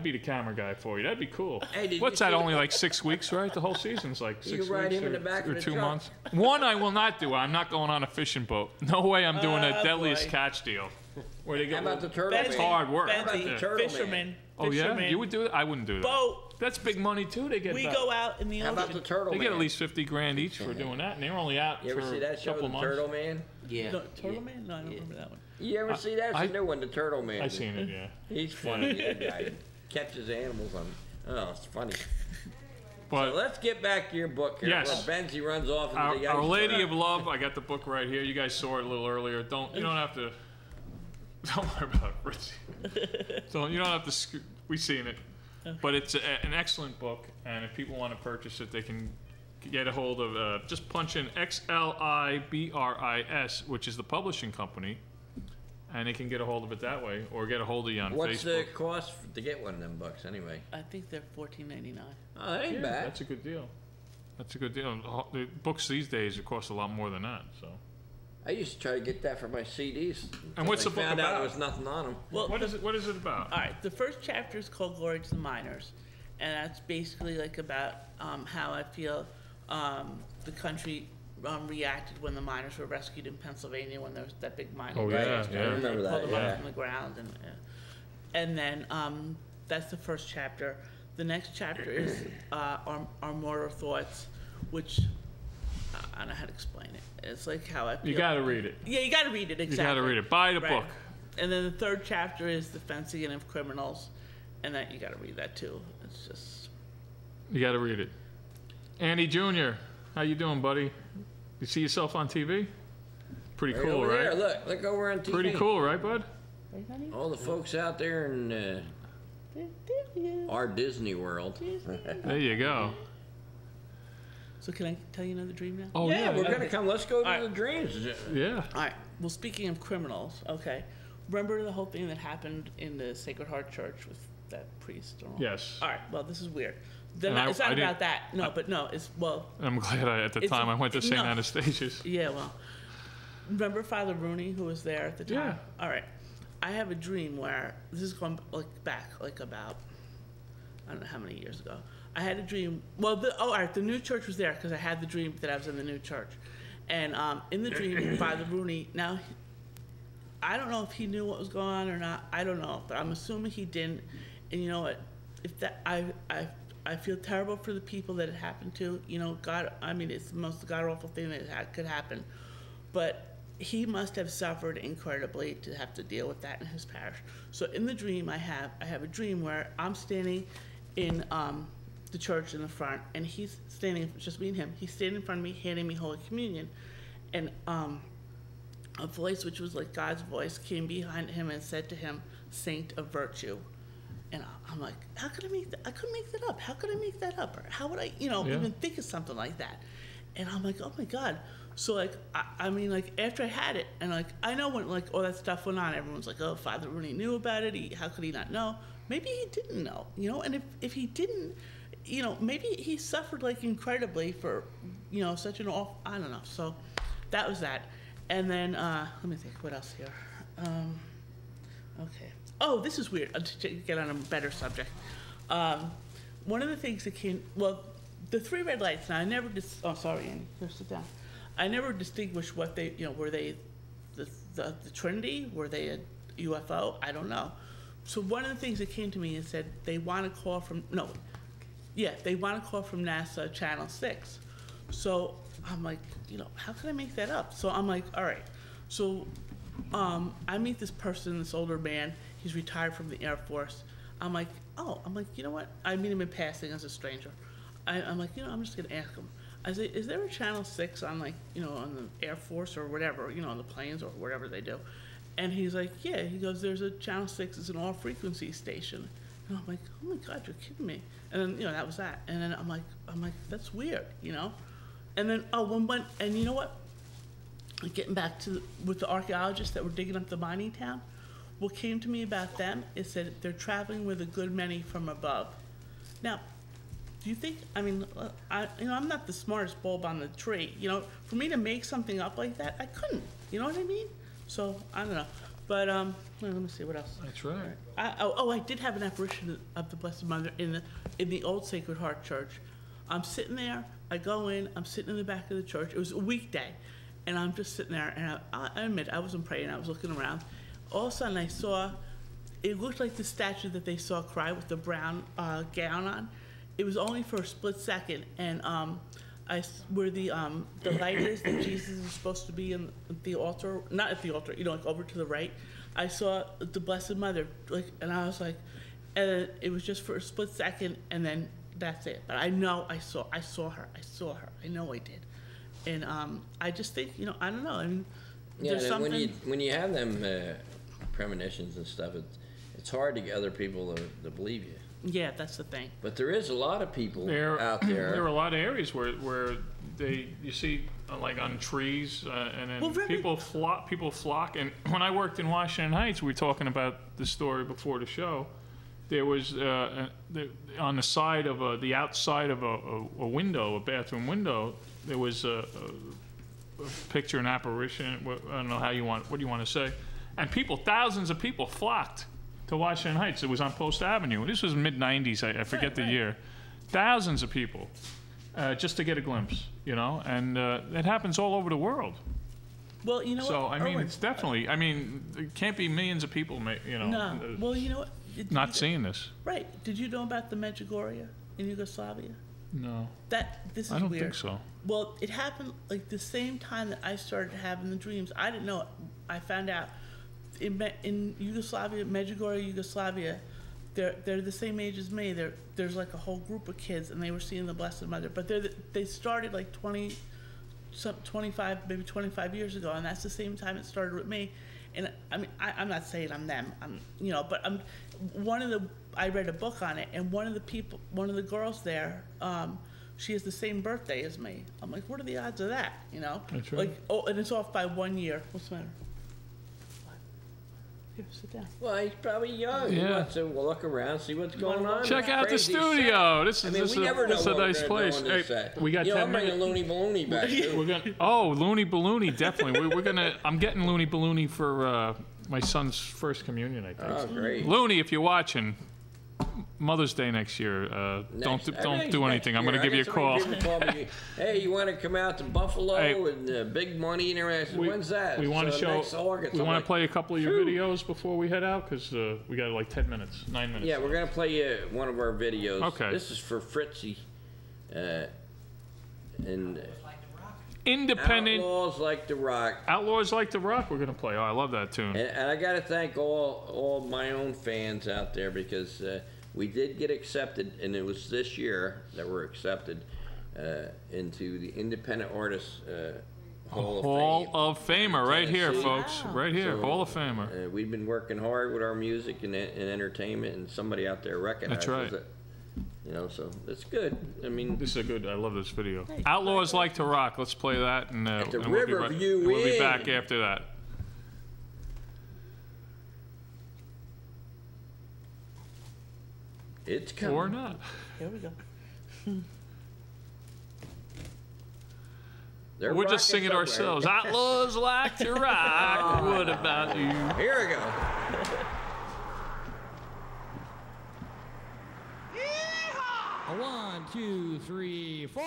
S2: be the camera guy for you. That'd be cool. Hey, what's that? Only like 6 weeks, right? The whole season's like 6 weeks or 2 months. One I will not do. I'm not going on a fishing boat. No way. I'm doing a deadliest catch deal. Where they go.
S3: How about the turtle?
S2: It's hard work.
S6: Fisherman.
S2: Oh yeah, you would do it? I wouldn't do that.
S6: Boat.
S2: That's big money too. They get.
S6: We go out in the ocean.
S3: How about the turtle?
S2: They get at least $50,000 each for doing that, and they're only out for a couple months.
S3: You ever see that show, The Turtle Man?
S7: Yeah.
S6: Turtle Man? No, I don't remember that one.
S3: You ever see that? It's a new one, The Turtle Man.
S2: I've seen it. Yeah.
S3: He's funny. That guy catches animals on. Oh, it's funny.
S2: But
S3: so let's get back to your book here.
S2: Yes.
S3: Benzee runs off into the ice.
S2: Our Lady of Love. I got the book right here. You guys saw it a little earlier. You don't have to. Don't worry about it, Richie. You don't have to. We've seen it. But it's an excellent book, and if people want to purchase it, they can get a hold of, just punch in XLIBRIS, which is the publishing company, and they can get a hold of it that way, or get a hold of you on Facebook.
S3: What's the cost to get one of them books, anyway?
S6: I think they're $14.99.
S3: Oh, that ain't bad.
S2: That's a good deal. That's a good deal. The books these days, it costs a lot more than that, so.
S3: I used to try to get that for my CDs.
S2: And what's the book about?
S3: There was nothing on them.
S6: Well,
S2: what is it about?
S6: All right, the first chapter is called Glory to the Miners, and that's basically like about how I feel the country reacted when the miners were rescued in Pennsylvania when there was that big mine.
S2: Oh yeah,
S3: I remember that.
S6: Pulled them up from the ground, and then that's the first chapter. The next chapter is our Mortar Thoughts, which I don't know how to explain it. It's like how I feel.
S2: You got to read it.
S6: Yeah, you got to read it, exactly.
S2: You got to read it. Buy the book.
S6: And then the third chapter is the fencing of criminals, and that you got to read that too. It's just
S2: you got to read it. Andy Jr., how you doing, buddy? You see yourself on TV? Pretty cool, right?
S3: There. Look over on TV.
S2: Pretty cool, right, bud?
S3: All the folks out there in our Disney World.
S2: There you go.
S6: So can I tell you another dream now?
S2: Oh yeah,
S3: we're gonna come. Let's go to the dreams.
S2: Yeah.
S6: All right. Well, speaking of criminals, okay. Remember the whole thing that happened in the Sacred Heart Church with that priest?
S2: Yes.
S6: All right. Well, this is weird. It's not about that. No, but no. It's well.
S2: I'm glad at the time I went to St. Anastasia's.
S6: Yeah. Well, remember Father Rooney, who was there at the time?
S2: Yeah.
S6: All right. I have a dream where this is going back about I don't know how many years ago. I had a dream. Well, all right, the new church was there because I had the dream that I was in the new church, and in the dream, Father Rooney. Now, I don't know if he knew what was going on or not. I don't know, but I'm assuming he didn't. And you know what? If that, I feel terrible for the people that it happened to. You know, God. I mean, it's the most god awful thing that could happen, but he must have suffered incredibly to have to deal with that in his parish. So in the dream, I have a dream where I'm standing in the church in the front, and he's standing, just me and him, he's standing in front of me, handing me Holy Communion, and a voice, which was like God's voice, came behind him and said to him, "Saint of virtue." And I'm like, how could I make that? I couldn't make that up. How could I make that up? Or how would I, even think of something like that? And I'm like, oh my God. So like, I mean, like after I had it, and like, I know when like all that stuff went on, everyone's like, oh, Father Rooney knew about it. How could he not know? Maybe he didn't know, and if he didn't, maybe he suffered like incredibly for, such an awful, I don't know. So that was that. And then, let me think, what else here? Okay. Oh, this is weird, to get on a better subject. One of the things that the 3 red lights, now I never, oh, sorry, Andy, here, sit down. I never distinguished what they, were they the Trinity? Were they a UFO? I don't know. So one of the things that came to me and said they want to call from NASA Channel 6. So I'm like, how can I make that up? So I'm like, all right. So I meet this person, this older man. He's retired from the Air Force. I'm like, you know what? I meet him in passing as a stranger. I'm like, I'm just going to ask him. I say, is there a Channel 6 on on the Air Force or whatever, on the planes or whatever they do? And he's like, yeah. He goes, there's a Channel 6, it's an all-frequency station. And I'm like, oh my God, you're kidding me. And then, that was that. And then I'm like, that's weird, And then, and you know what? Getting back to with the archaeologists that were digging up the mining town, what came to me about them is that they're traveling with a good many from above. Now, do you think, I'm not the smartest bulb on the tree, for me to make something up like that, I couldn't, you know what I mean? So, I don't know, but, let me see, what else?
S2: That's right.
S6: I did have an apparition of the Blessed Mother in the old Sacred Heart Church. I'm sitting there, I go in, I'm sitting in the back of the church, it was a weekday, and I'm just sitting there, and I admit, I wasn't praying, I was looking around. All of a sudden, I saw, it looked like the statue that they saw cry with the brown gown on. It was only for a split second, and where the light is that Jesus is supposed to be in the altar, not at the altar, like over to the right, I saw the Blessed Mother, and I was like, and it was just for a split second, and then that's it. But I know I saw her, I know I did. And I just think, I don't know, I mean, there's something.
S3: When you have them premonitions and stuff, it's hard to get other people to believe you.
S6: Yeah, that's the thing.
S3: But there is a lot of people out there.
S2: There are a lot of areas where you see like on trees, and then people flock. And when I worked in Washington Heights, we were talking about the story before the show. There was on the side of the outside of a window, a bathroom window, there was a picture, an apparition. I don't know what do you want to say? And thousands of people flocked to Washington Heights. It was on Post Avenue. This was mid-'90s. I forget the year. Thousands of people just to get a glimpse, and it happens all over the world.
S6: Well, you know what?
S2: So, I mean, it's definitely, it can't be millions of people,
S6: No. Well, you know what?
S2: Not seeing this.
S6: Right. Did you know about the Medjugorje in Yugoslavia?
S2: No.
S6: This is
S2: I don't
S6: weird.
S2: think so.
S6: Well, it happened like the same time that I started having the dreams. I didn't know it. I found out in Yugoslavia, Medjugorje, Yugoslavia, they're the same age as me. There's like a whole group of kids, and they were seeing the Blessed Mother. But they started like 25, maybe 25 years ago, and that's the same time it started with me. And I mean, I'm not saying I'm them, but I read a book on it, and one of the girls there, she has the same birthday as me. I'm like, what are the odds of that?
S2: That's right.
S6: Like, and it's off by 1 year. What's the matter? Here, sit down.
S3: Well, he's probably young.
S2: Yeah.
S3: He wants to look around, see what's going on.
S2: Check out the studio. This is
S3: we never know
S2: a nice place.
S3: Hey,
S2: we got 10
S3: I'm bringing
S2: minutes.
S3: Looney Balloony back too.
S2: Looney Balloony, definitely. I'm getting Looney Balloony for my son's first communion, I think.
S3: Oh, great.
S2: Looney, if you're watching, Mother's Day next year. Don't do anything. I'm going to give you a call.
S3: Call me, hey, you want to come out to Buffalo and big money and everything? When's that?
S2: We want to show.
S3: August.
S2: We want to play a couple of your videos before we head out because we got like 10 minutes, 9 minutes.
S3: Yeah, we're going to play one of our videos.
S2: Okay.
S3: This is for Fritzy. And
S2: independent.
S3: Outlaws Like to Rock.
S2: Outlaws Like to Rock. We're going to play. Oh, I love that tune.
S3: And I got to thank all my own fans out there because we did get accepted, and it was this year that we're accepted into the Independent Artists Hall
S2: of Famer, right here, folks.
S6: Wow.
S2: Right here, Hall of Famer.
S3: We've been working hard with our music and entertainment, and somebody out there recognizes it. So it's good. I mean,
S2: this is a good. I love this video. Outlaws Like to Rock. Let's play that, and
S3: Riverview
S2: we'll be back after that.
S3: It's coming.
S2: Or not.
S6: Here we go.
S2: We're just singing ourselves. Outlaws Like to Rock. What about you?
S3: Here we go.
S8: 1, 2, 3, 4.